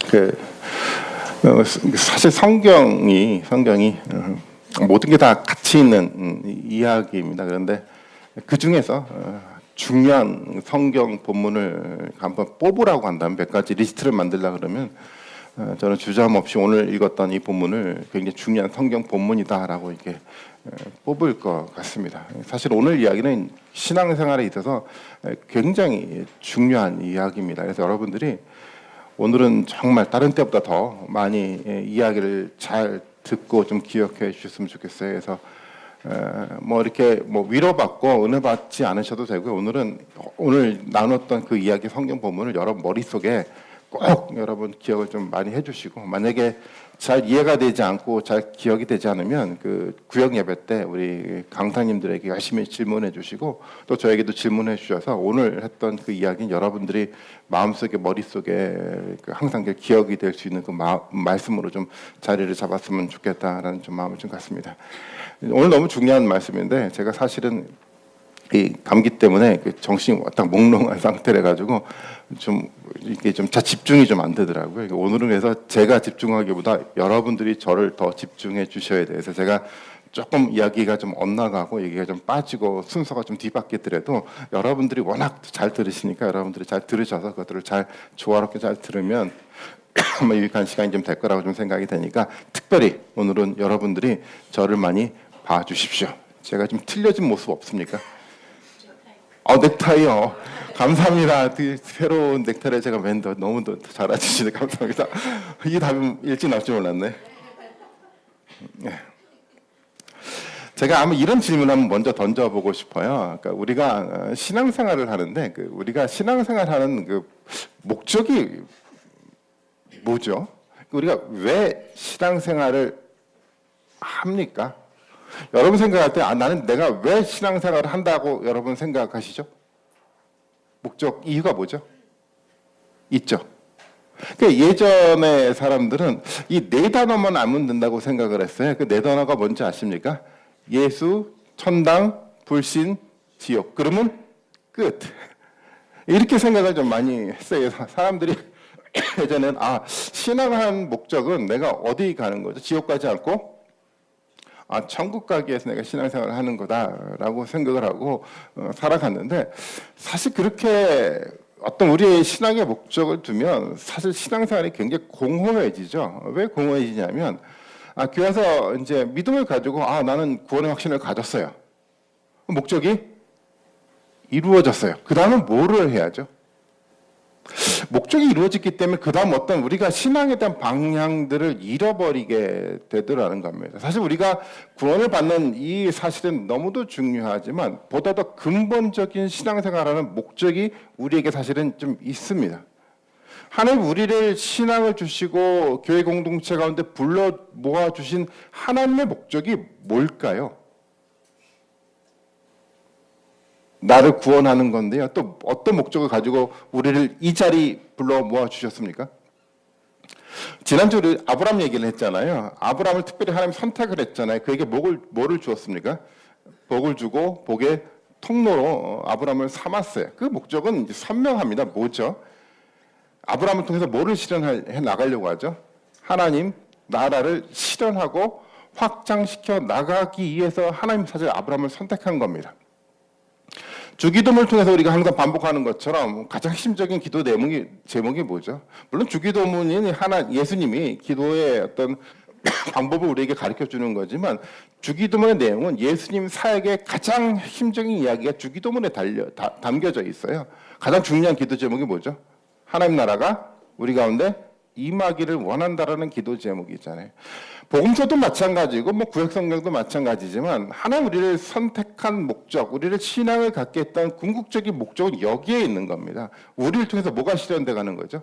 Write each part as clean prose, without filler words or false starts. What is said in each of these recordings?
그 사실 성경이 모든 게 다 가치 있는 이야기입니다. 그런데 그 중에서 중요한 성경 본문을 한번 뽑으라고 한다면 몇 가지 리스트를 만들려고 그러면 저는 주저함없이 오늘 읽었던 이 본문을 굉장히 중요한 성경 본문이다라고 이렇게 뽑을 것 같습니다. 사실 오늘 이야기는 신앙생활에 있어서 굉장히 중요한 이야기입니다. 그래서 여러분들이 오늘은 정말 다른 때보다 더 많이 이야기를 잘 듣고 좀 기억해 주셨으면 좋겠어요. 그래서 뭐 이렇게 위로받고 은혜 받지 않으셔도 되고요. 오늘 나눴던 그 이야기 성경 본문을 여러분 머릿속에 꼭 여러분 기억을 좀 많이 해주시고, 만약에 잘 이해가 되지 않고 잘 기억이 되지 않으면 그 구역 예배 때 우리 강사님들에게 열심히 질문해 주시고 또 저에게도 질문해 주셔서 오늘 했던 그 이야기는 여러분들이 마음속에 머릿속에 항상 기억이 될 수 있는 그 말씀으로 좀 자리를 잡았으면 좋겠다라는 좀 마음을 좀 갖습니다. 오늘 너무 중요한 말씀인데 제가 사실은 이 감기 때문에 정신이 왔다 몽롱한 상태래 가지고 좀 이게 좀 집중이 좀 안 되더라고요. 오늘은 그래서 제가 집중하기보다 여러분들이 저를 더 집중해 주셔야 돼요. 그래서 제가 조금 이야기가 좀 엇나가고 얘기가 좀 빠지고 순서가 좀 뒤바뀌더라도 여러분들이 워낙 잘 들으시니까 여러분들이 잘 들으셔서 그것들을 잘 조화롭게 잘 들으면 유익한 시간이 좀 될 거라고 좀 생각이 되니까 특별히 오늘은 여러분들이 저를 많이 봐주십시오. 제가 좀 틀려진 모습 없습니까? 넥타이요. 감사합니다. 새로운 넥타이를 제가 맨 너무 잘 알아주시네. 감사합니다. 이 답이 일찍 나올 줄 몰랐네. 제가 아마 이런 질문 한번 먼저 던져보고 싶어요. 그러니까 우리가 신앙생활을 하는데 우리가 신앙생활하는 그 목적이 뭐죠? 우리가 왜 신앙생활을 합니까? 여러분 생각할 때 나는 내가 왜 신앙생활을 한다고 여러분 생각하시죠? 목적, 이유가 뭐죠? 있죠. 그러니까 예전에 사람들은 이 네 단어만 알면 된다고 생각을 했어요. 그 네 단어가 뭔지 아십니까? 예수, 천당, 불신, 지옥. 그러면 끝. 이렇게 생각을 좀 많이 했어요. 사람들이 예전에는 신앙을 한 목적은 내가 어디 가는 거죠? 지옥 가지 않고 천국 가기 위해서 내가 신앙생활을 하는 거다라고 생각을 하고 살아갔는데, 사실 그렇게 어떤 우리의 신앙의 목적을 두면 사실 신앙생활이 굉장히 공허해지죠. 왜 공허해지냐면 교회에서 이제 믿음을 가지고 나는 구원의 확신을 가졌어요. 목적이 이루어졌어요. 그 다음은 뭐를 해야죠? 목적이 이루어졌기 때문에 그 다음 어떤 우리가 신앙에 대한 방향들을 잃어버리게 되더라는 겁니다. 사실 우리가 구원을 받는 이 사실은 너무도 중요하지만 보다 더 근본적인 신앙생활하는 목적이 우리에게 사실은 좀 있습니다. 하나님 우리를 신앙을 주시고 교회 공동체 가운데 불러 모아주신 하나님의 목적이 뭘까요? 나를 구원하는 건데요. 또 어떤 목적을 가지고 우리를 이 자리 불러 모아 주셨습니까? 지난주에 우리 아브라함 얘기를 했잖아요. 아브라함을 특별히 하나님 선택을 했잖아요. 그에게 뭐를 주었습니까? 복을 주고 복의 통로로 아브라함을 삼았어요. 그 목적은 이제 선명합니다. 뭐죠? 아브라함을 통해서 뭐를 실현해 나가려고 하죠? 하나님 나라를 실현하고 확장시켜 나가기 위해서 하나님 사실 아브라함을 선택한 겁니다. 주기도문을 통해서 우리가 항상 반복하는 것처럼 가장 핵심적인 기도 제목이 뭐죠? 물론 주기도문인 예수님이 기도의 어떤 방법을 우리에게 가르쳐 주는 거지만 주기도문의 내용은 예수님 사역의 가장 핵심적인 이야기가 주기도문에 담겨져 있어요. 가장 중요한 기도 제목이 뭐죠? 하나님 나라가 우리 가운데 임하기를 원한다라는 기도 제목이 있잖아요. 복음서도 마찬가지고 구약성경도 마찬가지지만 하나님 우리를 선택한 목적, 우리를 신앙을 갖게 했던 궁극적인 목적은 여기에 있는 겁니다. 우리를 통해서 뭐가 실현돼 가는 거죠?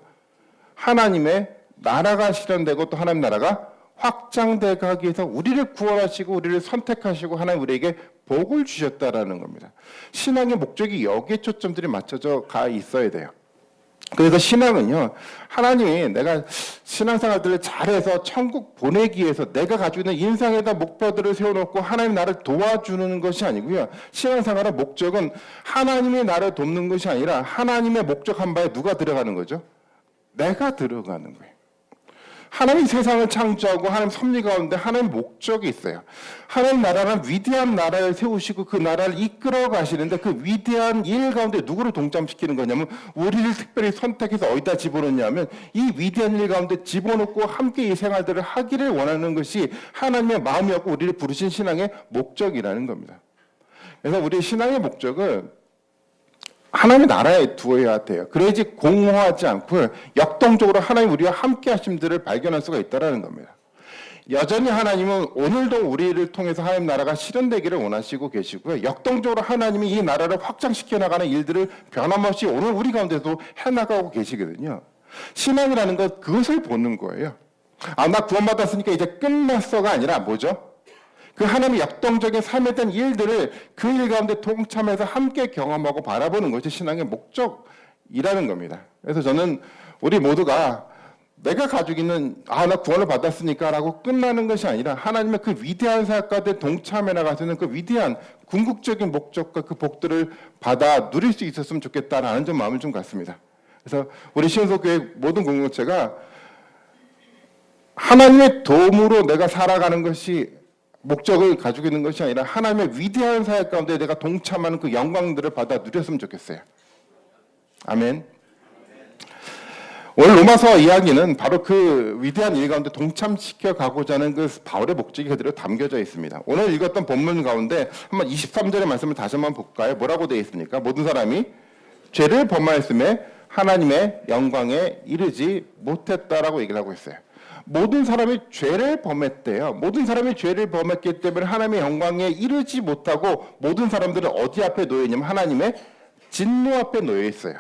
하나님의 나라가 실현되고 또 하나님 나라가 확장돼 가기 위해서 우리를 구원하시고 우리를 선택하시고 하나님 우리에게 복을 주셨다라는 겁니다. 신앙의 목적이 여기에 초점들이 맞춰져 가 있어야 돼요. 그래서 신앙은요, 하나님이 내가 신앙생활들을 잘해서 천국 보내기 위해서 내가 가지고 있는 인생에다 목표들을 세워놓고 하나님 나를 도와주는 것이 아니고요. 신앙생활의 목적은 하나님이 나를 돕는 것이 아니라 하나님의 목적한 바에 누가 들어가는 거죠? 내가 들어가는 거예요. 하나님이 세상을 창조하고 하나님 섭리 가운데 하나님 목적이 있어요. 하나님 나라는 위대한 나라를 세우시고 그 나라를 이끌어 가시는데 그 위대한 일 가운데 누구를 동참시키는 거냐면 우리를 특별히 선택해서 어디다 집어넣냐면 이 위대한 일 가운데 집어넣고 함께 이 생활들을 하기를 원하는 것이 하나님의 마음이었고 우리를 부르신 신앙의 목적이라는 겁니다. 그래서 우리의 신앙의 목적은 하나님의 나라에 두어야 돼요. 그래야지 공허하지 않고 역동적으로 하나님 우리와 함께 하심들을 발견할 수가 있다는 겁니다. 여전히 하나님은 오늘도 우리를 통해서 하나님 나라가 실현되기를 원하시고 계시고요. 역동적으로 하나님이 이 나라를 확장시켜 나가는 일들을 변함없이 오늘 우리 가운데도 해나가고 계시거든요. 신앙이라는 것 그것을 보는 거예요. 아, 나 구원받았으니까 이제 끝났어가 아니라 뭐죠? 그 하나님의 역동적인 삶에 대한 일들을 그 일 가운데 동참해서 함께 경험하고 바라보는 것이 신앙의 목적이라는 겁니다. 그래서 저는 우리 모두가 내가 가지고 있는 나 구원을 받았으니까 라고 끝나는 것이 아니라 하나님의 그 위대한 사역 가운데 동참해 나가서는 그 위대한 궁극적인 목적과 그 복들을 받아 누릴 수 있었으면 좋겠다라는 좀 마음을 좀 갖습니다. 그래서 우리 시온서교회 모든 공동체가 하나님의 도움으로 내가 살아가는 것이 목적을 가지고 있는 것이 아니라 하나님의 위대한 사역 가운데 내가 동참하는 그 영광들을 받아 누렸으면 좋겠어요. 아멘. 오늘 로마서 이야기는 바로 그 위대한 일 가운데 동참시켜 가고자 하는 그 바울의 목적이 그대로 담겨져 있습니다. 오늘 읽었던 본문 가운데 한번 23절의 말씀을 다시 한번 볼까요? 뭐라고 되어 있습니까? 모든 사람이 죄를 범하였음에 하나님의 영광에 이르지 못했다라고 얘기를 하고 있어요. 모든 사람이 죄를 범했대요. 모든 사람이 죄를 범했기 때문에 하나님의 영광에 이르지 못하고 모든 사람들은 어디 앞에 놓여 있냐면 하나님의 진노 앞에 놓여 있어요.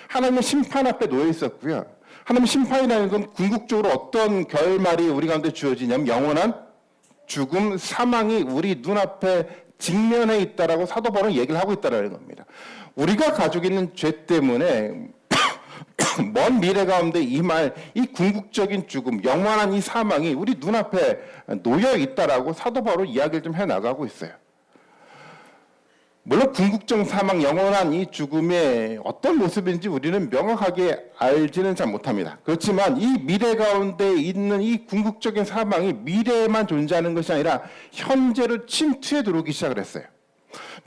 하나님의 심판 앞에 놓여 있었고요. 하나님의 심판이라는 건 궁극적으로 어떤 결말이 우리 가운데 주어지냐면 영원한 죽음, 사망이 우리 눈앞에 직면해 있다라고 사도 바울은 얘기를 하고 있다라는 겁니다. 우리가 가지고 있는 죄 때문에 먼 미래 가운데 임할 이 궁극적인 죽음, 영원한 이 사망이 우리 눈앞에 놓여 있다라고 사도 바울은 이야기를 좀 해나가고 있어요. 물론 궁극적 사망, 영원한 이 죽음의 어떤 모습인지 우리는 명확하게 알지는 잘 못합니다. 그렇지만 이 미래 가운데 있는 이 궁극적인 사망이 미래에만 존재하는 것이 아니라 현재로 침투해 들어오기 시작을 했어요.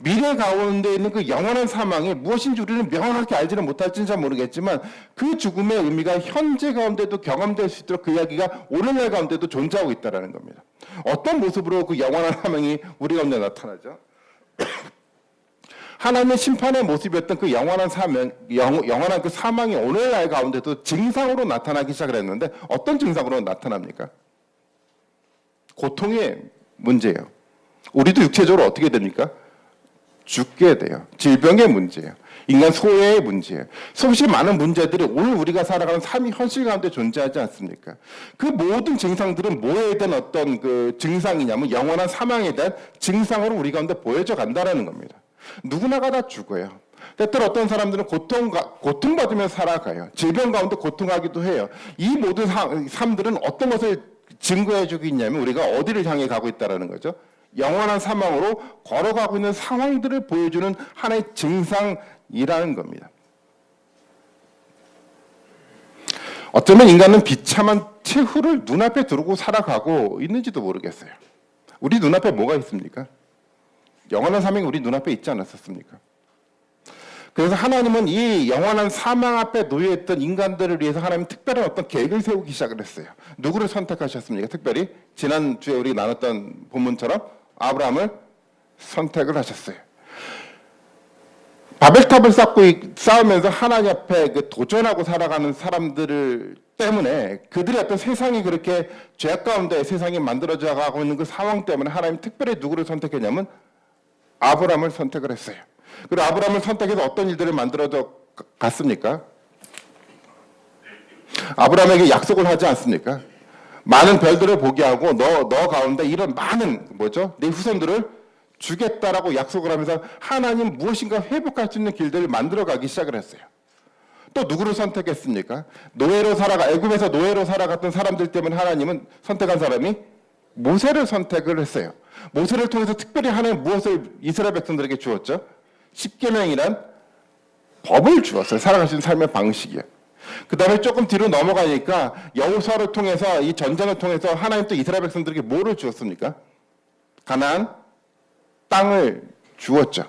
미래 가운데 있는 그 영원한 사망이 무엇인지 우리는 명확하게 알지는 못할지는 잘 모르겠지만 그 죽음의 의미가 현재 가운데도 경험될 수 있도록 그 이야기가 오늘날 가운데도 존재하고 있다는 겁니다. 어떤 모습으로 그 영원한 사망이 우리 가운데 나타나죠? 하나님의 심판의 모습이었던 그 영원한 사망, 영원한 그 사망이 오늘날 가운데도 증상으로 나타나기 시작을 했는데 어떤 증상으로 나타납니까? 고통의 문제예요. 우리도 육체적으로 어떻게 됩니까? 죽게 돼요. 질병의 문제예요. 인간 소외의 문제예요. 수없이 많은 문제들이 오늘 우리가 살아가는 삶이 현실 가운데 존재하지 않습니까? 그 모든 증상들은 뭐에 대한 어떤 그 증상이냐면 영원한 사망에 대한 증상으로 우리 가운데 보여져 간다라는 겁니다. 누구나가 다 죽어요. 때때로 어떤 사람들은 고통받으면서 살아가요. 질병 가운데 고통하기도 해요. 이 모든 삶들은 어떤 것을 증거해주고 있냐면 우리가 어디를 향해 가고 있다는 거죠. 영원한 사망으로 걸어가고 있는 상황들을 보여주는 하나의 증상이라는 겁니다. 어쩌면 인간은 비참한 최후를 눈앞에 두고 살아가고 있는지도 모르겠어요. 우리 눈앞에 뭐가 있습니까? 영원한 사망이 우리 눈앞에 있지 않았었습니까? 그래서 하나님은 이 영원한 사망 앞에 놓여있던 인간들을 위해서 하나님은 특별한 어떤 계획을 세우기 시작을 했어요. 누구를 선택하셨습니까? 특별히 지난주에 우리가 나눴던 본문처럼 아브라함을 선택을 하셨어요. 바벨탑을 쌓으면서 하나님 앞에 그 도전하고 살아가는 사람들을 때문에 그들의 어떤 세상이 그렇게 죄악 가운데 세상이 만들어져 가고 있는 그 상황 때문에 하나님 특별히 누구를 선택했냐면 아브라함을 선택을 했어요. 그리고 아브라함을 선택해서 어떤 일들을 만들어져 갔습니까? 아브라함에게 약속을 하지 않습니까? 많은 별들을 보게 하고 너 가운데 이런 많은 내 후손들을 주겠다라고 약속을 하면서 하나님 무엇인가 회복할 수 있는 길들을 만들어가기 시작을 했어요. 또 누구를 선택했습니까? 애굽에서 노예로 살아갔던 사람들 때문에 하나님은 선택한 사람이 모세를 선택을 했어요. 모세를 통해서 특별히 하나님 무엇을 이스라엘 백성들에게 주었죠? 십계명이란 법을 주었어요. 살아갈 수 있는 삶의 방식이에요. 그 다음에 조금 뒤로 넘어가니까 여호수아를 통해서 이 전쟁을 통해서 하나님 또 이스라엘 백성들에게 뭐를 주었습니까? 가나안 땅을 주었죠.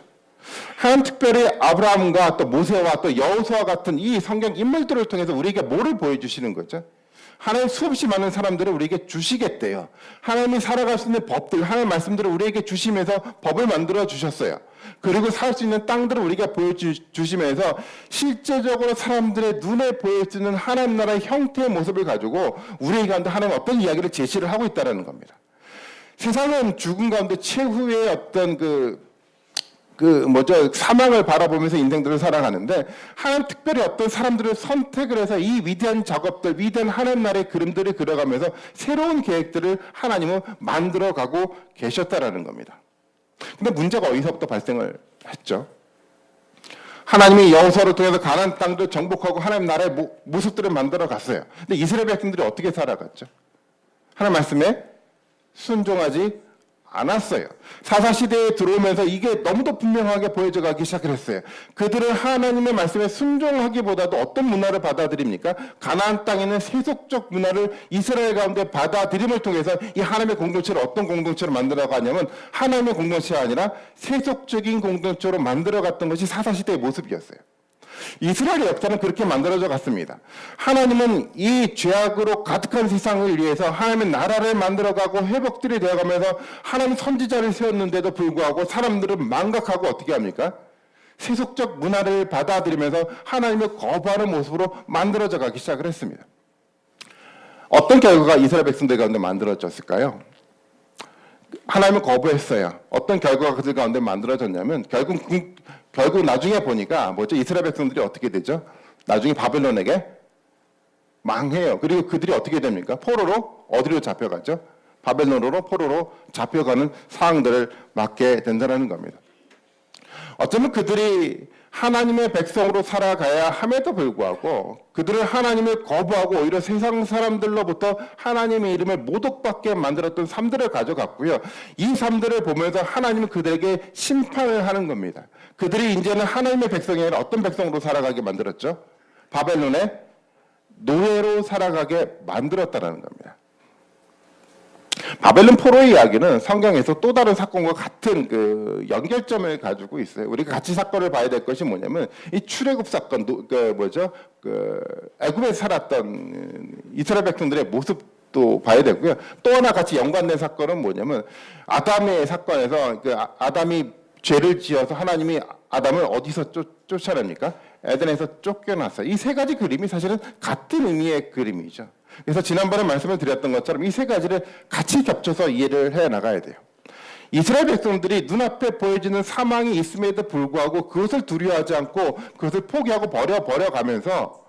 하나님 특별히 아브라함과 또 모세와 또 여호수아 같은 이 성경 인물들을 통해서 우리에게 뭐를 보여주시는 거죠? 하나님 수없이 많은 사람들을 우리에게 주시겠대요. 하나님이 살아갈 수 있는 법들, 하나님 말씀들을 우리에게 주시면서 법을 만들어 주셨어요. 그리고 살 수 있는 땅들을 우리가 보여주시면서 실제적으로 사람들의 눈에 보일 수 있는 하나님 나라의 형태의 모습을 가지고 우리에게 가운데 하나님 어떤 이야기를 제시를 하고 있다는 겁니다. 세상은 죽음 가운데 최후의 어떤 사망을 바라보면서 인생들을 살아가는데 하나님 특별히 어떤 사람들을 선택을 해서 이 위대한 작업들, 위대한 하나님 나라의 그림들을 그려가면서 새로운 계획들을 하나님은 만들어가고 계셨다라는 겁니다. 근데 문제가 어디서부터 발생을 했죠? 하나님이 여호수아를 통해서 가나안 땅들을 정복하고 하나님 나라의 모습들을 만들어 갔어요. 근데 이스라엘 백성들이 어떻게 살아갔죠? 하나님 말씀에 순종하지 않았어요. 사사시대에 들어오면서 이게 너무도 분명하게 보여져 가기 시작을 했어요. 그들은 하나님의 말씀에 순종하기보다도 어떤 문화를 받아들입니까? 가나안 땅에 있는 세속적 문화를 이스라엘 가운데 받아들임을 통해서 이 하나님의 공동체를 어떤 공동체로 만들어가냐면 하나님의 공동체가 아니라 세속적인 공동체로 만들어갔던 것이 사사시대의 모습이었어요. 이스라엘의 역사는 그렇게 만들어져 갔습니다. 하나님은 이 죄악으로 가득한 세상을 위해서 하나님의 나라를 만들어가고 회복들이 되어가면서 하나님 선지자를 세웠는데도 불구하고 사람들은 망각하고 어떻게 합니까? 세속적 문화를 받아들이면서 하나님을 거부하는 모습으로 만들어져 가기 시작을 했습니다. 어떤 결과가 이스라엘 백성들 가운데 만들어졌을까요? 하나님을 거부했어요. 어떤 결과가 그들 가운데 만들어졌냐면 결국 나중에 보니까 이스라엘 백성들이 어떻게 되죠? 나중에 바벨론에게 망해요. 그리고 그들이 어떻게 됩니까? 포로로 어디로 잡혀가죠? 바벨론으로 포로로 잡혀가는 상황들을 맞게 된다는 겁니다. 어쩌면 그들이 하나님의 백성으로 살아가야 함에도 불구하고 그들은 하나님을 거부하고 오히려 세상 사람들로부터 하나님의 이름을 모독받게 만들었던 삶들을 가져갔고요. 이 삶들을 보면서 하나님은 그들에게 심판을 하는 겁니다. 그들이 이제는 하나님의 백성이 아니라 어떤 백성으로 살아가게 만들었죠? 바벨론의 노예로 살아가게 만들었다는 겁니다. 바벨론 포로의 이야기는 성경에서 또 다른 사건과 같은 연결점을 가지고 있어요. 우리가 같이 사건을 봐야 될 것이 뭐냐면 이 출애굽 사건, 애굽에 살았던 이스라엘 백성들의 모습도 봐야 되고요. 또 하나 같이 연관된 사건은 뭐냐면 아담의 사건에서 아담이 죄를 지어서 하나님이 아담을 어디서 쫓아냅니까? 에덴에서 쫓겨났어요. 이 세 가지 그림이 사실은 같은 의미의 그림이죠. 그래서 지난번에 말씀을 드렸던 것처럼 이 세 가지를 같이 겹쳐서 이해를 해 나가야 돼요. 이스라엘 백성들이 눈앞에 보여지는 사망이 있음에도 불구하고 그것을 두려워하지 않고 그것을 포기하고 버려가면서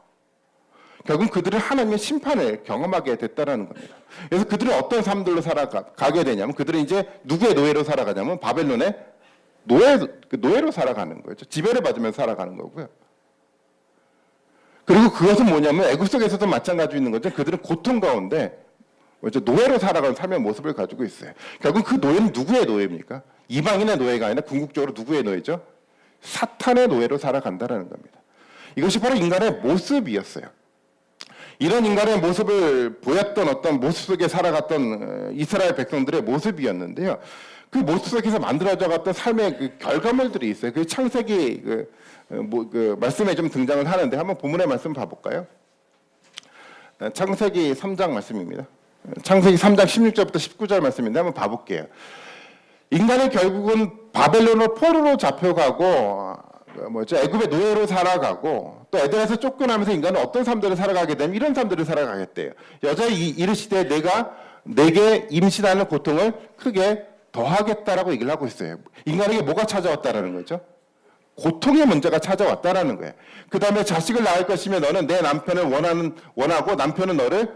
결국 그들은 하나님의 심판을 경험하게 됐다는 겁니다. 그래서 그들은 어떤 삶들로 살아가게 되냐면 그들은 이제 누구의 노예로 살아가냐면 바벨론의 노예로 살아가는 거죠. 지배를 받으면서 살아가는 거고요. 그리고 그것은 뭐냐면 애굽 속에서도 마찬가지로 있는 거죠. 그들은 고통 가운데 노예로 살아가는 삶의 모습을 가지고 있어요. 결국 그 노예는 누구의 노예입니까? 이방인의 노예가 아니라 궁극적으로 누구의 노예죠? 사탄의 노예로 살아간다는 겁니다. 이것이 바로 인간의 모습이었어요. 이런 인간의 모습을 보였던 어떤 모습 속에 살아갔던 이스라엘 백성들의 모습이었는데요. 그 모습 속에서 만들어져 갔던 삶의 결과물들이 있어요. 그 창세기 말씀에 좀 등장을 하는데 한번 본문의 말씀 봐볼까요? 창세기 3장 말씀입니다. 창세기 3장 16절부터 19절 말씀인데 한번 봐볼게요. 인간은 결국은 바벨론으로 포로로 잡혀가고 애굽의 노예로 살아가고 또 에덴에서 쫓겨나면서 인간은 어떤 삶들을 살아가게 되면 이런 삶들을 살아가겠대요. 여자의 이르시되 내가 내게 임신하는 고통을 크게 더하겠다라고 얘기를 하고 있어요. 인간에게 뭐가 찾아왔다라는 거죠? 고통의 문제가 찾아왔다라는 거예요. 그 다음에 자식을 낳을 것이면 너는 내 남편을 원하고 남편은 너를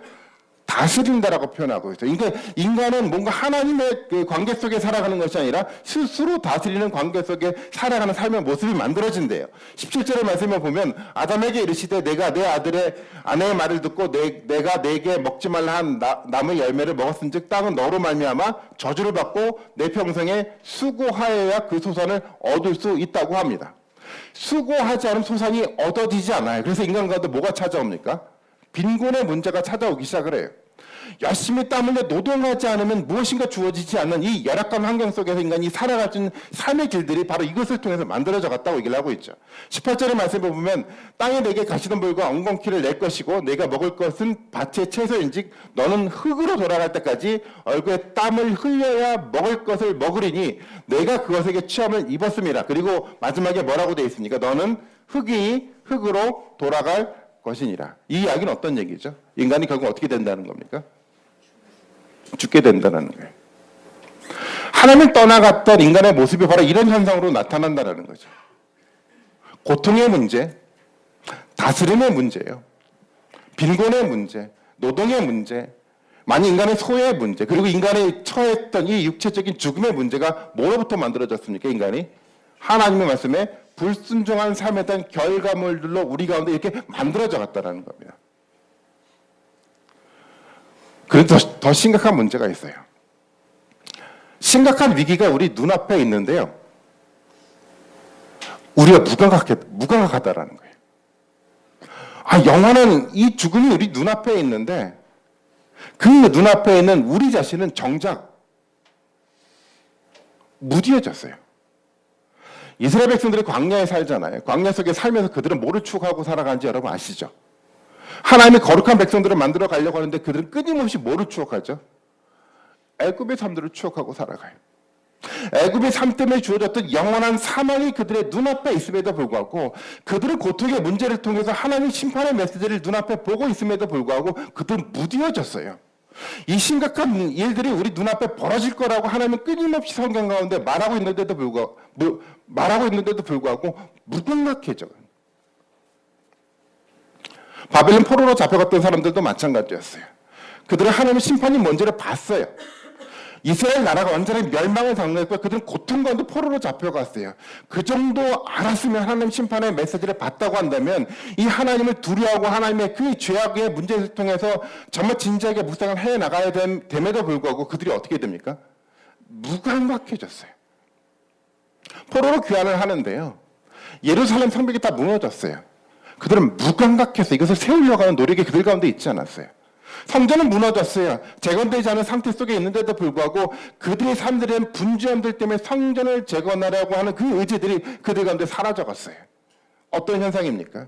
다스린다라고 표현하고 있어요. 그러니까 인간은 뭔가 하나님의 그 관계 속에 살아가는 것이 아니라 스스로 다스리는 관계 속에 살아가는 삶의 모습이 만들어진대요. 17절의 말씀을 보면 아담에게 이르시되 내가 내 아내의 말을 듣고 내가 내게 먹지 말라 한 나무의 열매를 먹었은즉 땅은 너로 말미암아 저주를 받고 내 평생에 수고하여야 그 소산을 얻을 수 있다고 합니다. 수고하지 않으면 소산이 얻어지지 않아요. 그래서 인간 가운데 뭐가 찾아옵니까? 빈곤의 문제가 찾아오기 시작을 해요. 열심히 땀 흘려 노동하지 않으면 무엇인가 주어지지 않는 이 열악한 환경 속에서 인간이 살아갈 수 있는 삶의 길들이 바로 이것을 통해서 만들어져 갔다고 얘기를 하고 있죠. 18절의 말씀을 보면 땅이 내게 가시덤불과 엉겅퀴를 낼 것이고 내가 먹을 것은 밭의 채소인즉 너는 흙으로 돌아갈 때까지 얼굴에 땀을 흘려야 먹을 것을 먹으리니 내가 그것에게 취함을 입었음이라. 그리고 마지막에 뭐라고 되어 있습니까? 너는 흙이 흙으로 돌아갈 것이니라. 이 이야기는 어떤 얘기죠? 인간이 결국 어떻게 된다는 겁니까? 죽게 된다는 거예요. 하나님을 떠나갔던 인간의 모습이 바로 이런 현상으로 나타난다는 거죠. 고통의 문제, 다스림의 문제예요. 빈곤의 문제, 노동의 문제, 만약 인간의 소외의 문제, 그리고 인간이 처했던 이 육체적인 죽음의 문제가 뭐로부터 만들어졌습니까? 인간이 하나님의 말씀에 불순종한 삶에 대한 결과물들로 우리 가운데 이렇게 만들어져 갔다는 겁니다. 그래도 더 심각한 문제가 있어요. 심각한 위기가 우리 눈앞에 있는데요. 우리가 무감각하다라는 거예요. 영원한 이 죽음이 우리 눈앞에 있는데 그 눈앞에 있는 우리 자신은 정작 무디어졌어요. 이스라엘 백성들이 광야에 살잖아요. 광야 속에 살면서 그들은 뭐를 추구하고 살아가는지 여러분 아시죠? 하나님이 거룩한 백성들을 만들어 가려고 하는데 그들은 끊임없이 뭐를 추억하죠? 애굽의 삶들을 추억하고 살아가요. 애굽의 삶 때문에 주어졌던 영원한 사망이 그들의 눈앞에 있음에도 불구하고 그들은 고통의 문제를 통해서 하나님 심판의 메시지를 눈앞에 보고 있음에도 불구하고 그들은 무디어졌어요. 이 심각한 일들이 우리 눈앞에 벌어질 거라고 하나님은 끊임없이 성경 가운데 말하고 있는데도 불구하고 무감각해져요. 바벨론 포로로 잡혀갔던 사람들도 마찬가지였어요. 그들은 하나님의 심판이 뭔지를 봤어요. 이스라엘 나라가 완전히 멸망을 당했고 그들은 고통 가운데 포로로 잡혀갔어요. 그 정도 알았으면 하나님 심판의 메시지를 봤다고 한다면 이 하나님을 두려워하고 하나님의 그 죄악의 문제를 통해서 정말 진지하게 묵상을 해나가야 됨에도 불구하고 그들이 어떻게 됩니까? 무감각해졌어요. 포로로 귀환을 하는데요. 예루살렘 성벽이 다 무너졌어요. 그들은 무감각해서 이것을 세우려고 하는 노력이 그들 가운데 있지 않았어요. 성전은 무너졌어요. 재건되지 않은 상태 속에 있는데도 불구하고 그들의 삶들은 분주함들 때문에 성전을 재건하려고 하는 그 의지들이 그들 가운데 사라져갔어요. 어떤 현상입니까?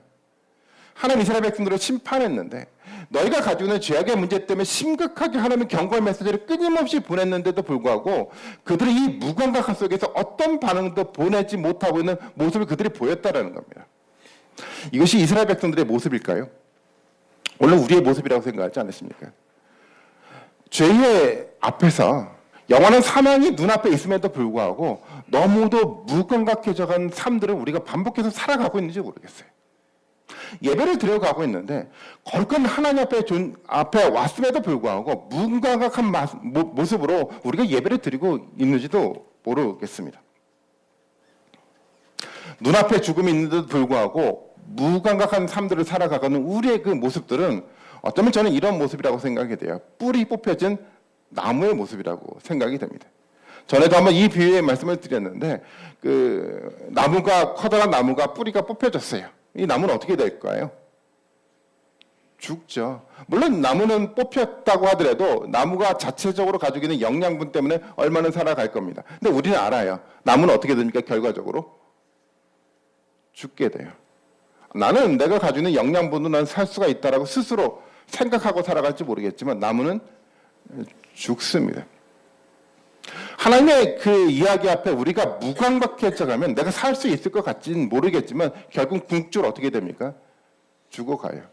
하나님 이스라엘 백성들을 심판했는데 너희가 가지고 있는 죄악의 문제 때문에 심각하게 하나님의 경고의 메시지를 끊임없이 보냈는데도 불구하고 그들이 이 무감각함 속에서 어떤 반응도 보내지 못하고 있는 모습을 그들이 보였다는 겁니다. 이것이 이스라엘 백성들의 모습일까요? 물론 우리의 모습이라고 생각하지 않으십니까? 죄의 앞에서 영원한 사망이 눈앞에 있음에도 불구하고 너무도 무감각해져간 삶들을 우리가 반복해서 살아가고 있는지 모르겠어요. 예배를 드려가고 있는데 거룩한 하나님 앞에 왔음에도 불구하고 무감각한 모습으로 우리가 예배를 드리고 있는지도 모르겠습니다. 눈앞에 죽음이 있는데도 불구하고 무감각한 삶들을 살아가는 우리의 그 모습들은 어쩌면 저는 이런 모습이라고 생각이 돼요. 뿔이 뽑혀진 나무의 모습이라고 생각이 됩니다. 전에도 한번 이 비유의 말씀을 드렸는데 커다란 나무가 뿌리가 뽑혀졌어요. 이 나무는 어떻게 될까요? 죽죠. 물론 나무는 뽑혔다고 하더라도 나무가 자체적으로 가지고 있는 영양분 때문에 얼마나 살아갈 겁니다. 근데 우리는 알아요. 나무는 어떻게 됩니까? 결과적으로 죽게 돼요. 나는 내가 가지고 있는 영양분으로 난 살 수가 있다라고 스스로 생각하고 살아갈지 모르겠지만 나무는 죽습니다. 하나님의 그 이야기 앞에 우리가 무감각해져가면 내가 살 수 있을 것 같지는 모르겠지만 결국 궁극적으로 어떻게 됩니까? 죽어가요.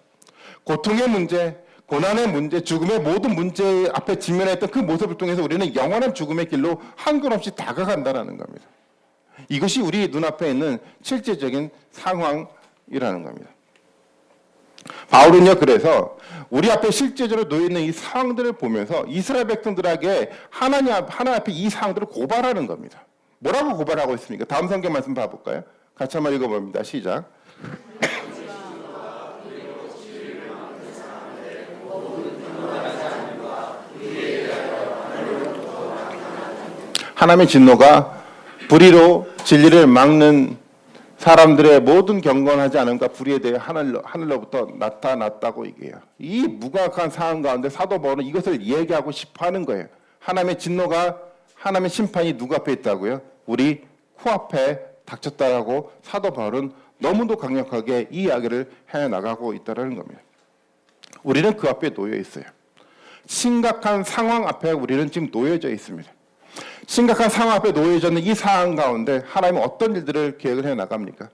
고통의 문제, 고난의 문제, 죽음의 모든 문제 앞에 직면했던 그 모습을 통해서 우리는 영원한 죽음의 길로 한 걸 없이 다가간다는 겁니다. 이것이 우리 눈앞에 있는 실제적인 상황이라는 겁니다. 바울은요, 그래서 우리 앞에 실제적으로 놓여있는 이 상황들을 보면서 이스라엘 백성들에게 하나님 앞에 이 상황들을 고발하는 겁니다. 뭐라고 고발하고 있습니까? 다음 성경 말씀 봐볼까요? 같이 한번 읽어봅니다. 시작. 하나님의 진노가 불의로 진리를 막는 사람들의 모든 경건하지 않음과 불의에 대해 하늘로부터 나타났다고 얘기해요. 이 무감각한 상황 가운데 사도 바울은 이것을 얘기하고 싶어하는 거예요. 하나님의 진노가, 하나님의 심판이 누구 앞에 있다고요? 우리 코앞에 닥쳤다라고 사도 바울은 너무도 강력하게 이 이야기를 해나가고 있다는 겁니다. 우리는 그 앞에 놓여 있어요. 심각한 상황 앞에 우리는 지금 놓여져 있습니다. 심각한 상황 앞에 놓여져 있는 이 상황 가운데 하나님은 어떤 일들을 계획을 해나갑니까?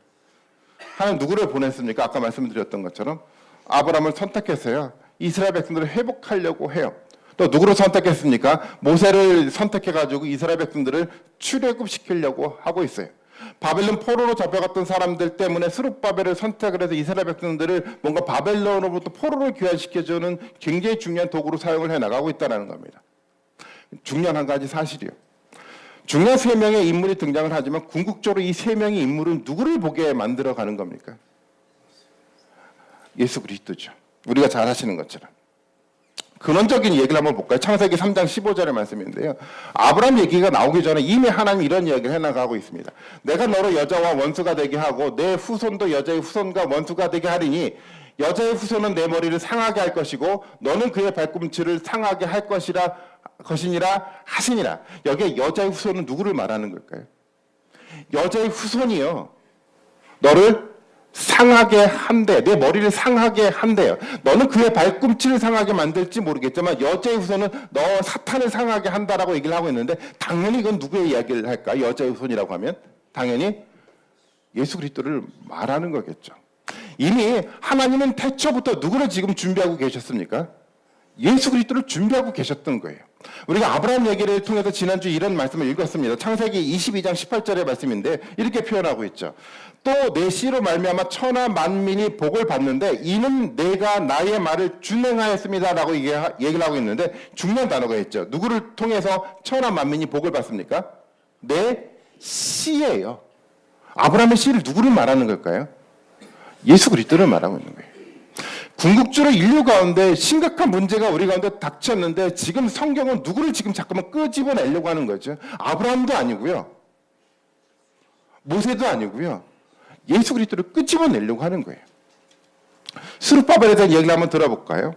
하나님 누구를 보냈습니까? 아까 말씀드렸던 것처럼 아브라함을 선택했어요. 이스라엘 백성들을 회복하려고 해요. 또 누구를 선택했습니까? 모세를 선택해가지고 이스라엘 백성들을 출애굽시키려고 하고 있어요. 바벨론 포로로 잡혀갔던 사람들 때문에 스룹바벨을 선택을 해서 이스라엘 백성들을 뭔가 바벨론으로부터 포로로 귀환시켜주는 굉장히 중요한 도구로 사용을 해나가고 있다는 겁니다. 중요한 한 가지 사실이요. 중요한 세 명의 인물이 등장을 하지만 궁극적으로 이 세 명의 인물은 누구를 보게 만들어가는 겁니까? 예수 그리스도죠. 우리가 잘 아시는 것처럼. 근원적인 얘기를 한번 볼까요? 창세기 3장 15절의 말씀인데요. 아브라함 얘기가 나오기 전에 이미 하나님이 이런 이야기를 해나가고 있습니다. 내가 너로 여자와 원수가 되게 하고 내 후손도 여자의 후손과 원수가 되게 하리니 여자의 후손은 내 머리를 상하게 할 것이고 너는 그의 발꿈치를 상하게 할 것이니라 하시니라. 여기에 여자의 후손은 누구를 말하는 걸까요? 여자의 후손이요. 너를 상하게 한대. 내 머리를 상하게 한대요. 너는 그의 발꿈치를 상하게 만들지 모르겠지만 여자의 후손은 너 사탄을 상하게 한다라고 얘기를 하고 있는데 당연히 이건 누구의 이야기를 할까? 여자의 후손이라고 하면 당연히 예수 그리스도를 말하는 거겠죠. 이미 하나님은 태초부터 누구를 지금 준비하고 계셨습니까? 예수 그리스도를 준비하고 계셨던 거예요. 우리가 아브라함 얘기를 통해서 지난주 이런 말씀을 읽었습니다. 창세기 22장 18절의 말씀인데 이렇게 표현하고 있죠. 또 내 씨로 말미암아 천하 만민이 복을 받는데 이는 내가 나의 말을 준행하였습니다라고 얘기를 하고 있는데 중요한 단어가 있죠. 누구를 통해서 천하 만민이 복을 받습니까? 내 씨예요. 아브라함의 씨를 누구를 말하는 걸까요? 예수 그리스도를 말하고 있는 거예요. 궁극적으로 인류 가운데 심각한 문제가 우리 가운데 닥쳤는데 지금 성경은 누구를 지금 자꾸만 끄집어내려고 하는 거죠. 아브라함도 아니고요. 모세도 아니고요. 예수 그리스도를 끄집어내려고 하는 거예요. 스룹바벨에 대한 얘기를 한번 들어볼까요?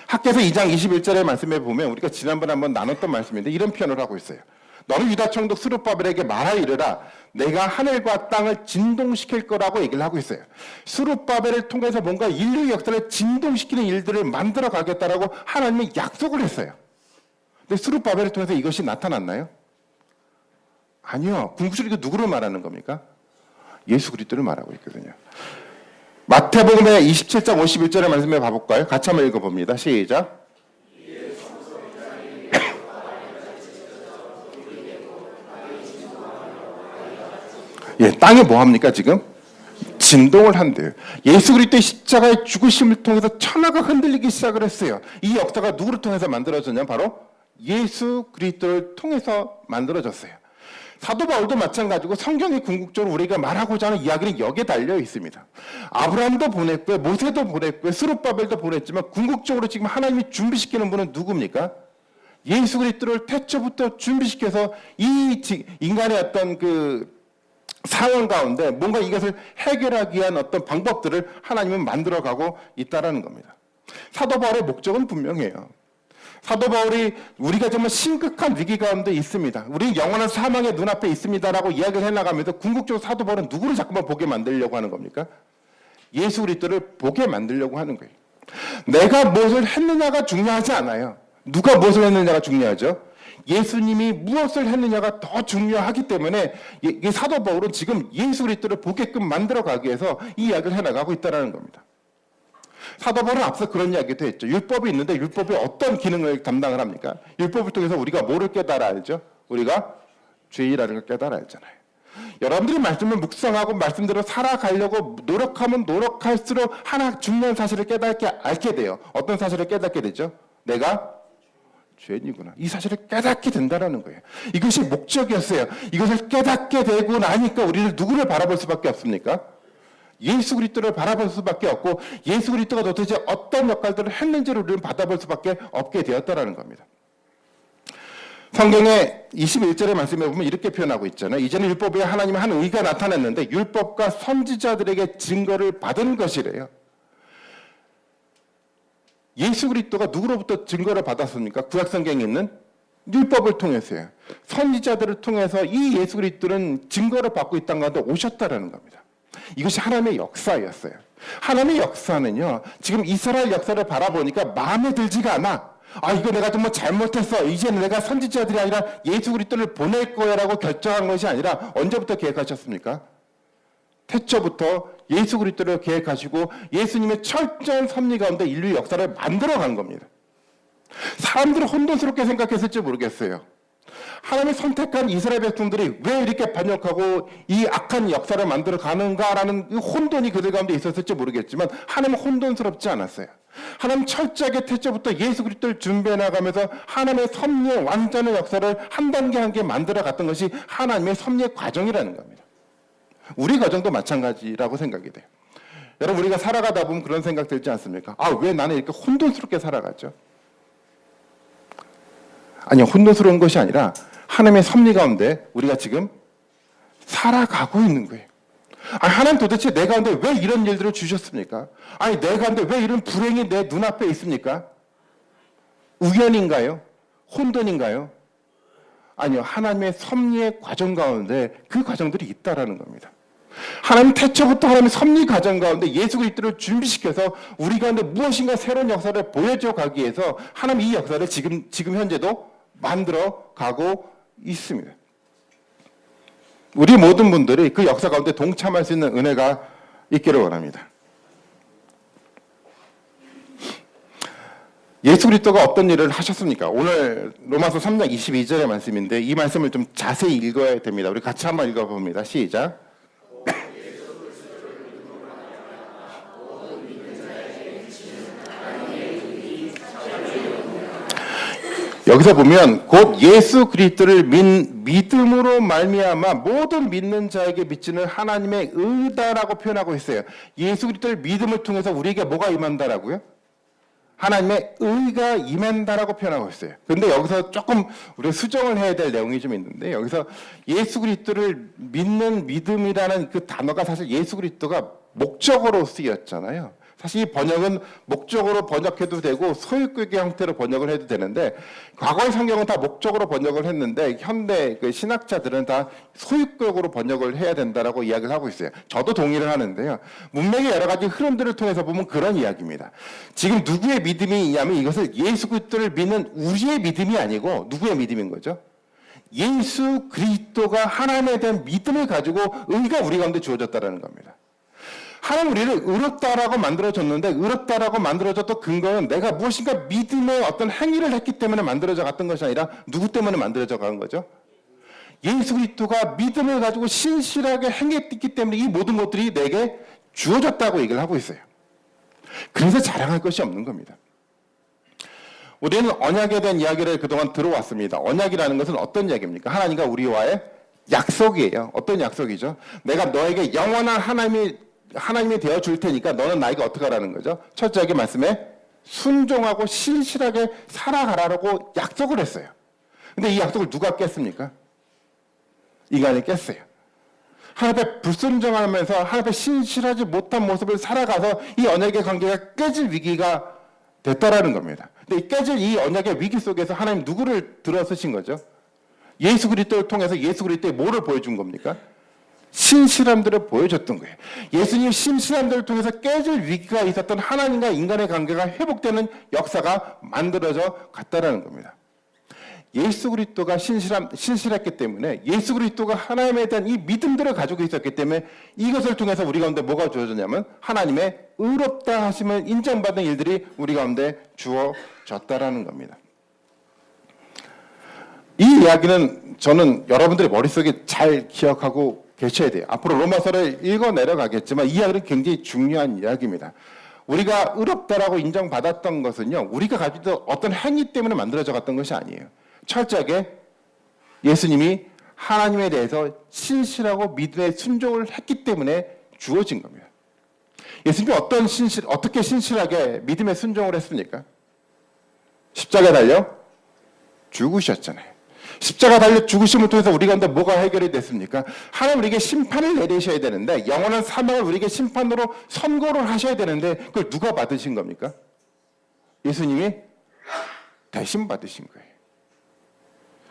학개서 2장 21절의 말씀에 보면 우리가 지난번에 한번 나눴던 말씀인데 이런 표현을 하고 있어요. 너는 유다 총독 스룹바벨에게 말하이르라 내가 하늘과 땅을 진동시킬 거라고 얘기를 하고 있어요. 스룹바벨을 통해서 뭔가 인류 역사를 진동시키는 일들을 만들어 가겠다라고 하나님이 약속을 했어요. 근데 스룹바벨을 통해서 이것이 나타났나요? 아니요. 궁극적으로 누구를 말하는 겁니까? 예수 그리스도를 말하고 있거든요. 마태복음의 27장 51절의 말씀에 봐볼까요? 같이 한번 읽어봅니다. 시작. 예, 땅이 뭐합니까 지금? 진동을 한대요. 예수 그리스도의 십자가의 죽으심을 통해서 천하가 흔들리기 시작을 했어요. 이 역사가 누구를 통해서 만들어졌냐? 바로 예수 그리스도를 통해서 만들어졌어요. 사도 바울도 마찬가지고 성경이 궁극적으로 우리가 말하고자 하는 이야기는 여기에 달려 있습니다. 아브라함도 보냈고요. 모세도 보냈고요. 스룹바벨도 보냈지만 궁극적으로 지금 하나님이 준비시키는 분은 누굽니까? 예수 그리스도를 태초부터 준비시켜서 이 인간의 어떤 그 상황 가운데 뭔가 이것을 해결하기 위한 어떤 방법들을 하나님은 만들어가고 있다는 겁니다. 사도 바울의 목적은 분명해요. 사도 바울이 우리가 정말 심각한 위기 가운데 있습니다. 우리는 영원한 사망의 눈앞에 있습니다라고 이야기를 해나가면서 궁극적으로 사도 바울은 누구를 자꾸만 보게 만들려고 하는 겁니까? 예수 그리스도를 보게 만들려고 하는 거예요. 내가 무엇을 했느냐가 중요하지 않아요. 누가 무엇을 했느냐가 중요하죠. 예수님이 무엇을 했느냐가 더 중요하기 때문에 이 사도 바울은 지금 예수 그리스도를 보게끔 만들어가기 위해서 이 이야기를 해나가고 있다는 겁니다. 사도 바울은 앞서 그런 이야기도 했죠. 율법이 있는데 율법이 어떤 기능을 감당을 합니까? 율법을 통해서 우리가 뭐를 깨달아 알죠? 우리가 죄라는 걸 깨달아 알잖아요. 여러분들이 말씀을 묵상하고 말씀대로 살아가려고 노력하면 노력할수록 하나 중요한 사실을 알게 돼요. 어떤 사실을 깨닫게 되죠? 내가 죄인이구나. 이 사실을 깨닫게 된다는 거예요. 이것이 목적이었어요. 이것을 깨닫게 되고 나니까 우리를 누구를 바라볼 수밖에 없습니까? 예수 그리스도를 바라볼 수밖에 없고 예수 그리스도가 도대체 어떤 역할들을 했는지를 우리는 받아볼 수밖에 없게 되었다는 겁니다. 성경의 21절의 말씀에 보면 이렇게 표현하고 있잖아요. 이제는 율법 외에 하나님의 한 의가 나타났는데 율법과 선지자들에게 증거를 받은 것이래요. 예수 그리스도가 누구로부터 증거를 받았습니까? 구약성경에 있는 율법을 통해서요. 선지자들을 통해서 이 예수 그리스도는 증거를 받고 있다는 가운데 오셨다라는 겁니다. 이것이 하나님의 역사였어요. 하나님의 역사는요, 지금 이스라엘 역사를 바라보니까 마음에 들지가 않아. 이거 내가 좀 잘못했어. 이제는 내가 선지자들이 아니라 예수 그리스도를 보낼 거야라고 결정한 것이 아니라 언제부터 계획하셨습니까? 태초부터 예수 그리스도를 계획하시고 예수님의 철저한 섭리 가운데 인류 역사를 만들어간 겁니다. 사람들은 혼돈스럽게 생각했을지 모르겠어요. 하나님이 선택한 이스라엘 백성들이 왜 이렇게 반역하고 이 악한 역사를 만들어 가는가라는 혼돈이 그들 가운데 있었을지 모르겠지만 하나님은 혼돈스럽지 않았어요. 하나님 철저하게 태초부터 예수 그리스도를 준비해 나가면서 하나님의 섭리의 완전한 역사를 한 단계 한 개 만들어 갔던 것이 하나님의 섭리의 과정이라는 겁니다. 우리 과정도 마찬가지라고 생각이 돼요. 여러분, 우리가 살아가다 보면 그런 생각 들지 않습니까? 왜 나는 이렇게 혼돈스럽게 살아가죠? 아니요, 혼돈스러운 것이 아니라 하나님의 섭리 가운데 우리가 지금 살아가고 있는 거예요. 하나님 도대체 내 가운데 왜 이런 일들을 주셨습니까? 내 가운데 왜 이런 불행이 내 눈앞에 있습니까? 우연인가요? 혼돈인가요? 아니요, 하나님의 섭리의 과정 가운데 그 과정들이 있다라는 겁니다. 하나님 태초부터 하나님의 섭리 과정 가운데 예수 그리스도를 준비시켜서 우리 가운데 무엇인가 새로운 역사를 보여줘 가기 위해서 하나님 이 역사를 지금 현재도 만들어 가고 있습니다. 우리 모든 분들이 그 역사 가운데 동참할 수 있는 은혜가 있기를 원합니다. 예수 그리스도가 어떤 일을 하셨습니까? 오늘 로마서 3장 22절의 말씀인데 이 말씀을 좀 자세히 읽어야 됩니다. 우리 같이 한번 읽어봅니다. 시작. 여기서 보면 곧 예수 그리스도를 믿음으로 말미암아 모든 믿는 자에게 미치는 하나님의 의다라고 표현하고 있어요. 예수 그리스도를 믿음을 통해서 우리에게 뭐가 임한다라고요? 하나님의 의가 임한다라고 표현하고 있어요. 그런데 여기서 조금 우리가 수정을 해야 될 내용이 좀 있는데 여기서 예수 그리스도를 믿는 믿음이라는 그 단어가 사실 예수 그리스도가 목적어로 쓰였잖아요. 사실 이 번역은 목적으로 번역해도 되고 소유격의 형태로 번역을 해도 되는데 과거의 성경은 다 목적으로 번역을 했는데 현대 그 신학자들은 다 소유격으로 번역을 해야 된다라고 이야기를 하고 있어요. 저도 동의를 하는데요. 문맥의 여러 가지 흐름들을 통해서 보면 그런 이야기입니다. 지금 누구의 믿음이 있냐면 이것을 예수 그리스도를 믿는 우리의 믿음이 아니고 누구의 믿음인 거죠? 예수 그리스도가 하나님에 대한 믿음을 가지고 의가 우리 가운데 주어졌다는 겁니다. 하나님 우리를 의롭다라고 만들어줬는데 의롭다라고 만들어졌던 근거는 내가 무엇인가 믿음의 어떤 행위를 했기 때문에 만들어져 갔던 것이 아니라 누구 때문에 만들어져 간 거죠? 예수 그리스도가 믿음을 가지고 신실하게 행했기 때문에 이 모든 것들이 내게 주어졌다고 얘기를 하고 있어요. 그래서 자랑할 것이 없는 겁니다. 우리는 언약에 대한 이야기를 그동안 들어왔습니다. 언약이라는 것은 어떤 이야기입니까? 하나님과 우리와의 약속이에요. 어떤 약속이죠? 내가 너에게 영원한 하나님이 되어 줄 테니까 너는 나에게 어떻게 하라는 거죠? 철저하게 말씀에 순종하고 신실하게 살아가라고 약속을 했어요. 근데 이 약속을 누가 깼습니까? 인간이 깼어요. 하나님 앞에 불순종하면서 하나님 앞에 신실하지 못한 모습을 살아가서 이 언약의 관계가 깨질 위기가 됐다라는 겁니다. 근데 이 깨질 이 언약의 위기 속에서 하나님 누구를 들어 쓰신 거죠? 예수 그리스도를 통해서 예수 그리스도의 뭐를 보여준 겁니까? 신실함들을 보여줬던 거예요. 예수님 신실함들을 통해서 깨질 위기가 있었던 하나님과 인간의 관계가 회복되는 역사가 만들어져 갔다라는 겁니다. 예수 그리스도가 신실했기 때문에 예수 그리스도가 하나님에 대한 이 믿음들을 가지고 있었기 때문에 이것을 통해서 우리 가운데 뭐가 주어졌냐면 하나님의 의롭다 하심을 인정받는 일들이 우리 가운데 주어졌다라는 겁니다. 이 이야기는 저는 여러분들의 머릿속에 잘 기억하고 계셔야 돼요. 앞으로 로마서를 읽어 내려가겠지만 이 이야기는 굉장히 중요한 이야기입니다. 우리가 의롭다라고 인정받았던 것은요, 우리가 가지고 있던 어떤 행위 때문에 만들어져 갔던 것이 아니에요. 철저하게 예수님이 하나님에 대해서 신실하고 믿음의 순종을 했기 때문에 주어진 겁니다. 예수님이 어떻게 신실하게 믿음의 순종을 했습니까? 십자가에 달려 죽으셨잖아요. 십자가 달려 죽으심을 통해서 우리 가운데 뭐가 해결이 됐습니까? 하나님 우리에게 심판을 내리셔야 되는데, 영원한 사망을 우리에게 심판으로 선고를 하셔야 되는데, 그걸 누가 받으신 겁니까? 예수님이 대신 받으신 거예요.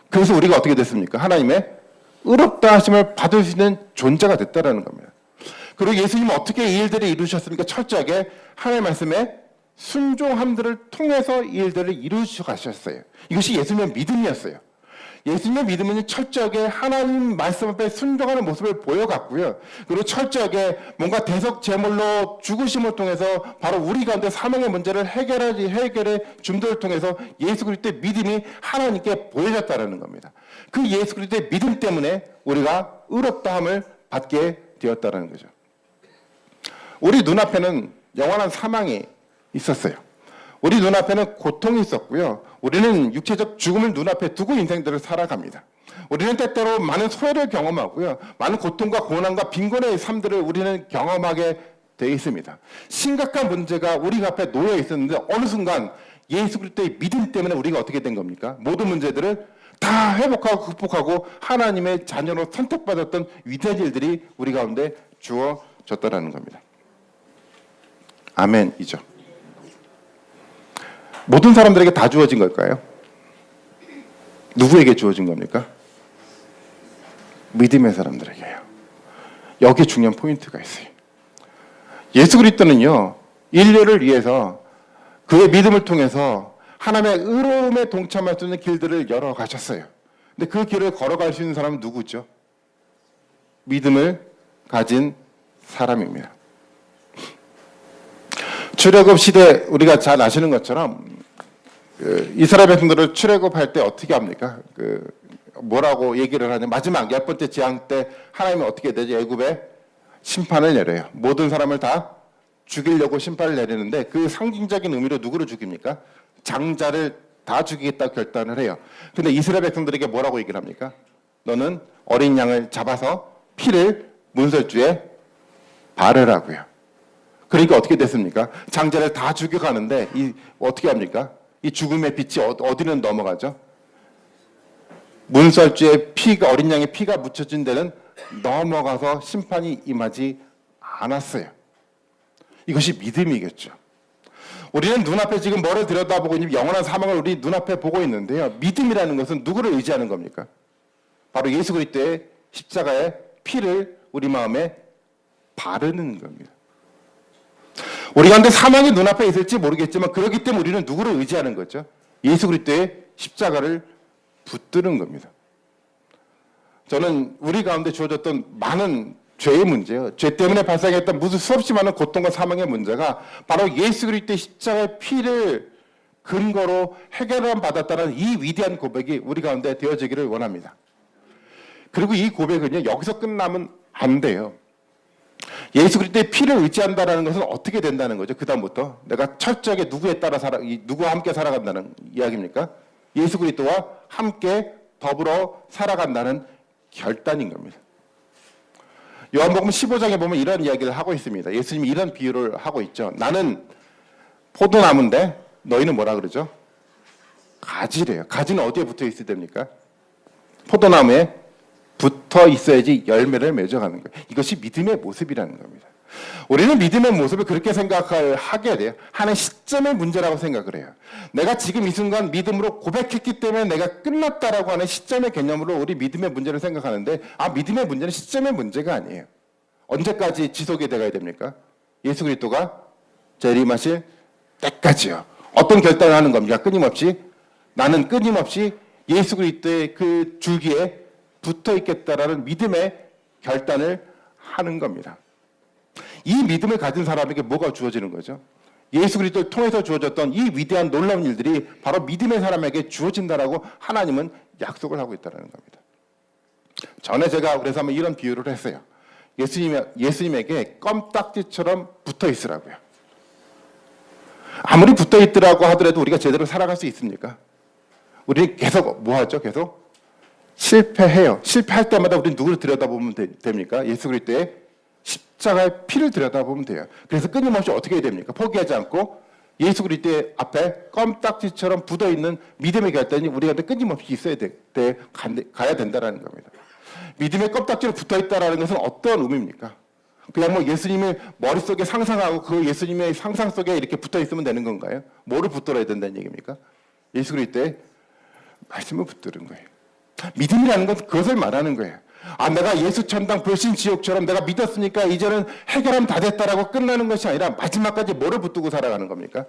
그래서 우리가 어떻게 됐습니까? 하나님의 의롭다 하심을 받을 수 있는 존재가 됐다라는 겁니다. 그리고 예수님은 어떻게 이 일들을 이루셨습니까? 철저하게 하나님의 말씀에 순종함들을 통해서 이 일들을 이루셔 가셨어요. 이것이 예수님의 믿음이었어요. 예수님의 믿음은 철저하게 하나님 말씀 앞에 순종하는 모습을 보여갔고요. 그리고 철저하게 뭔가 대속 제물로 죽으심을 통해서 바로 우리 가운데 사망의 문제를 해결해 줌들을 통해서 예수 그리스도의 믿음이 하나님께 보여졌다는 겁니다. 그 예수 그리스도의 믿음 때문에 우리가 의롭다함을 받게 되었다는 거죠. 우리 눈앞에는 영원한 사망이 있었어요. 우리 눈앞에는 고통이 있었고요. 우리는 육체적 죽음을 눈앞에 두고 인생들을 살아갑니다. 우리는 때때로 많은 소외를 경험하고요. 많은 고통과 고난과 빈곤의 삶들을 우리는 경험하게 되어 있습니다. 심각한 문제가 우리 앞에 놓여 있었는데 어느 순간 예수 그리스도의 믿음 때문에 우리가 어떻게 된 겁니까? 모든 문제들을 다 회복하고 극복하고 하나님의 자녀로 선택받았던 위대한 일들이 우리 가운데 주어졌다는 겁니다. 아멘이죠. 모든 사람들에게 다 주어진 걸까요? 누구에게 주어진 겁니까? 믿음의 사람들에게요. 여기에 중요한 포인트가 있어요. 예수 그리스도는요, 인류를 위해서 그의 믿음을 통해서 하나님의 의로움에 동참할 수 있는 길들을 열어가셨어요. 근데 그 길을 걸어갈 수 있는 사람은 누구죠? 믿음을 가진 사람입니다. 출애굽 시대 우리가 잘 아시는 것처럼 이스라엘 백성들을 출애굽할 때 어떻게 합니까? 뭐라고 얘기를 하냐? 마지막 10번째 재앙 때 하나님은 어떻게 되죠? 애굽에 심판을 내려요. 모든 사람을 다 죽이려고 심판을 내리는데 그 상징적인 의미로 누구를 죽입니까? 장자를 다 죽이겠다고 결단을 해요. 근데 이스라엘 백성들에게 뭐라고 얘기를 합니까? 너는 어린 양을 잡아서 피를 문설주에 바르라고요. 그러니까 어떻게 됐습니까? 장자를 다 죽여가는데 어떻게 합니까? 이 죽음의 빛이 어디는 넘어가죠? 문설주에 피가, 어린 양의 피가 묻혀진 데는 넘어가서 심판이 임하지 않았어요. 이것이 믿음이겠죠. 우리는 눈앞에 지금 뭐를 들여다보고 있는 영원한 사망을 우리 눈앞에 보고 있는데요. 믿음이라는 것은 누구를 의지하는 겁니까? 바로 예수 그리스도의 십자가의 피를 우리 마음에 바르는 겁니다. 우리 가운데 사망이 눈앞에 있을지 모르겠지만 그렇기 때문에 우리는 누구를 의지하는 거죠? 예수 그리스도의 십자가를 붙드는 겁니다. 저는 우리 가운데 주어졌던 많은 죄의 문제요. 죄 때문에 발생했던 무수 수없이 많은 고통과 사망의 문제가 바로 예수 그리스도의 십자가의 피를 근거로 해결을 받았다는 이 위대한 고백이 우리 가운데 되어지기를 원합니다. 그리고 이 고백은요, 여기서 끝나면 안 돼요. 예수 그리스도의 피를 의지한다는 것은 어떻게 된다는 거죠? 그 다음부터 내가 철저하게 누구와 함께 살아간다는 이야기입니까? 예수 그리스도와 함께 더불어 살아간다는 결단인 겁니다. 요한복음 15장에 보면 이런 이야기를 하고 있습니다. 예수님이 이런 비유를 하고 있죠. 나는 포도나무인데 너희는 뭐라 그러죠? 가지래요. 가지는 어디에 붙어 있어야 됩니까? 포도나무에 붙어 있어야지 열매를 맺어가는 거예요. 이것이 믿음의 모습이라는 겁니다. 우리는 믿음의 모습을 그렇게 생각을 하게 돼요. 하는 시점의 문제라고 생각을 해요. 내가 지금 이 순간 믿음으로 고백했기 때문에 내가 끝났다라고 하는 시점의 개념으로 우리 믿음의 문제를 생각하는데 믿음의 문제는 시점의 문제가 아니에요. 언제까지 지속이 되어야 됩니까? 예수 그리스도가 재림하실 때까지요. 어떤 결단을 하는 겁니까? 끊임없이 나는 끊임없이 예수 그리스도의 그 줄기에 붙어 있겠다라는 믿음의 결단을 하는 겁니다. 이 믿음을 가진 사람에게 뭐가 주어지는 거죠? 예수 그리스도를 통해서 주어졌던 이 위대한 놀라운 일들이 바로 믿음의 사람에게 주어진다라고 하나님은 약속을 하고 있다는 겁니다. 전에 제가 그래서 한번 이런 비유를 했어요. 예수님에게 껌딱지처럼 붙어 있으라고요. 아무리 붙어 있더라고 하더라도 우리가 제대로 살아갈 수 있습니까? 우리는 계속 뭐 하죠? 계속 실패해요. 실패할 때마다 우리는 누구를 들여다보면 됩니까? 예수 그리스도의 십자가의 피를 들여다보면 돼요. 그래서 끊임없이 어떻게 해야 됩니까? 포기하지 않고 예수 그리스도 앞에 껌딱지처럼 붙어있는 믿음의 결단이 우리한테 끊임없이 있어야 가야 된다는 겁니다. 믿음의 껌딱지로 붙어있다는 것은 어떤 의미입니까? 그냥 뭐 예수님을 머릿속에 상상하고 그 예수님의 상상 속에 이렇게 붙어있으면 되는 건가요? 뭐를 붙들어야 된다는 얘기입니까? 예수 그리스도의 말씀을 붙드는 거예요. 믿음이라는 건 그것을 말하는 거예요. 내가 예수 천당 불신 지옥처럼 내가 믿었으니까 이제는 해결하면 다 됐다라고 끝나는 것이 아니라 마지막까지 뭐를 붙들고 살아가는 겁니까?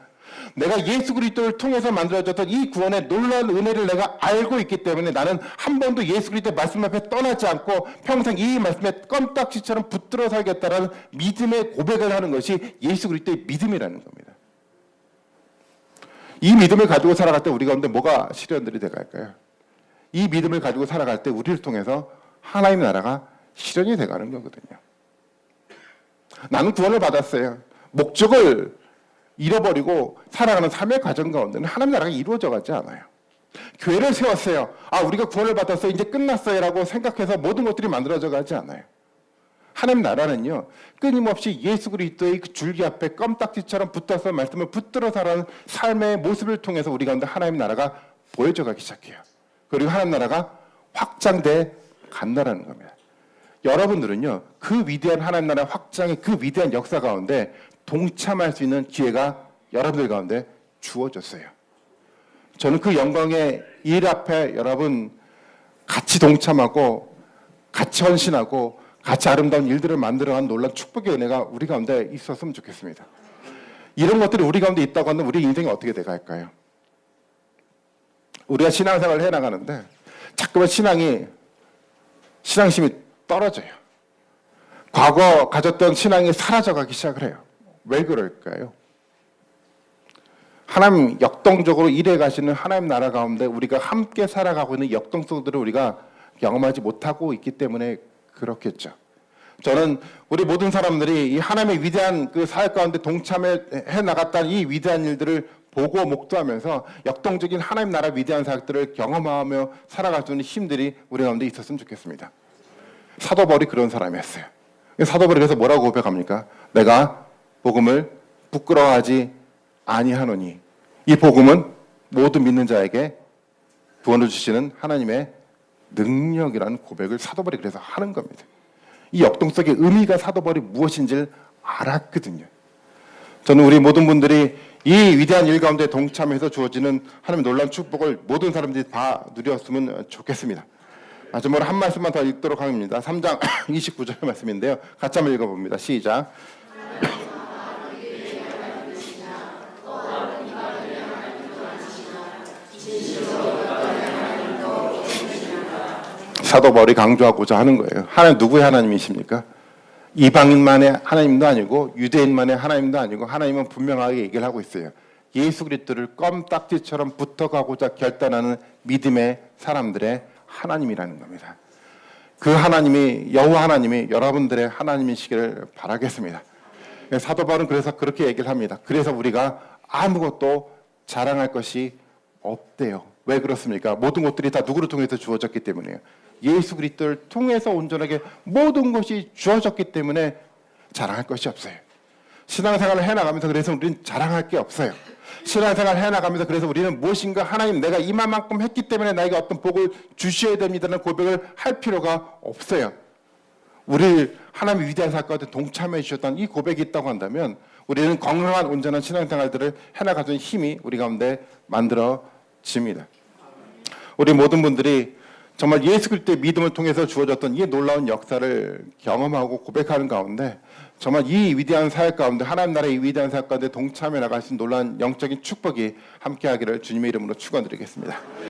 내가 예수 그리스도를 통해서 만들어졌던 이 구원의 놀라운 은혜를 내가 알고 있기 때문에 나는 한 번도 예수 그리스도의 말씀 앞에 떠나지 않고 평생 이 말씀에 껌딱지처럼 붙들어 살겠다라는 믿음의 고백을 하는 것이 예수 그리스도의 믿음이라는 겁니다. 이 믿음을 가지고 살아갈 때 우리 가운데 뭐가 실현들이 돼갈까요? 이 믿음을 가지고 살아갈 때 우리를 통해서 하나님의 나라가 실현이 돼가는 거거든요. 나는 구원을 받았어요. 목적을 잃어버리고 살아가는 삶의 과정 가운데는 하나님의 나라가 이루어져 가지 않아요. 교회를 세웠어요. 우리가 구원을 받았어요. 이제 끝났어요. 라고 생각해서 모든 것들이 만들어져 가지 않아요. 하나님 나라는요, 끊임없이 예수 그리스도의 그 줄기 앞에 껌딱지처럼 붙어서 말씀을 붙들어 살아가는 삶의 모습을 통해서 우리 가운데 하나님 나라가 보여져 가기 시작해요. 그리고 하나님 나라가 확장돼 간다라는 겁니다. 여러분들은요, 그 위대한 하나님 나라 확장의 그 위대한 역사 가운데 동참할 수 있는 기회가 여러분들 가운데 주어졌어요. 저는 그 영광의 일 앞에 여러분 같이 동참하고 같이 헌신하고 같이 아름다운 일들을 만들어가는 놀라운 축복의 은혜가 우리 가운데 있었으면 좋겠습니다. 이런 것들이 우리 가운데 있다고 하면 우리 인생이 어떻게 돼갈까요? 우리가 신앙생활을 해나가는데 자꾸만 신앙심이 떨어져요. 과거 가졌던 신앙이 사라져가기 시작을 해요. 왜 그럴까요? 하나님 역동적으로 일해 가시는 하나님 나라 가운데 우리가 함께 살아가고 있는 역동성들을 우리가 경험하지 못하고 있기 때문에 그렇겠죠. 저는 우리 모든 사람들이 이 하나님의 위대한 그 사역 가운데 동참해 나갔다는 이 위대한 일들을 보고 목도하면서 역동적인 하나님 나라 위대한 사역들을 경험하며 살아갈 수 있는 힘들이 우리 가운데 있었으면 좋겠습니다. 사도 바울이 그런 사람이었어요. 사도 바울이 그래서 뭐라고 고백합니까? 내가 복음을 부끄러워하지 아니하노니 이 복음은 모든 믿는 자에게 구원을 주시는 하나님의 능력이라는 고백을 사도 바울이 그래서 하는 겁니다. 이 역동성의 의미가 사도 바울이 무엇인지를 알았거든요. 저는 우리 모든 분들이 이 위대한 일 가운데 동참해서 주어지는 하나님의 놀라운 축복을 모든 사람들이 다 누렸으면 좋겠습니다. 마지막으로 한 말씀만 더 읽도록 하겠습니다. 3장 29절 말씀인데요. 같이 한번 읽어봅니다. 시작. 사도 바울이 강조하고자 하는 거예요. 하나님 누구의 하나님이십니까? 이방인만의 하나님도 아니고 유대인만의 하나님도 아니고 하나님은 분명하게 얘기를 하고 있어요. 예수 그리스도를 껌딱지처럼 붙어가고자 결단하는 믿음의 사람들의 하나님이라는 겁니다. 그 하나님이 여호와 하나님이 여러분들의 하나님이시기를 바라겠습니다. 사도 바울은 그래서 그렇게 얘기를 합니다. 그래서 우리가 아무것도 자랑할 것이 없대요. 왜 그렇습니까? 모든 것들이 다 누구를 통해서 주어졌기 때문이에요. 예수 그리스도를 통해서 온전하게 모든 것이 주어졌기 때문에 자랑할 것이 없어요. 신앙생활을 해나가면서 그래서 우리는 자랑할 게 없어요. 신앙생활을 해나가면서 그래서 우리는 무엇인가 하나님 내가 이만큼 했기 때문에 나에게 어떤 복을 주셔야 됩니다라는 고백을 할 필요가 없어요. 우리 하나님의 위대한 사건에 동참해 주셨던 이 고백이 있다고 한다면 우리는 건강한 온전한 신앙생활들을 해나가는 힘이 우리 가운데 만들어집니다. 우리 모든 분들이 정말 예수 그리스도의 믿음을 통해서 주어졌던 이 놀라운 역사를 경험하고 고백하는 가운데 정말 이 위대한 사역 가운데 하나님 나라의 이 위대한 사역 가운데 동참해 나가신 놀라운 영적인 축복이 함께하기를 주님의 이름으로 축원드리겠습니다.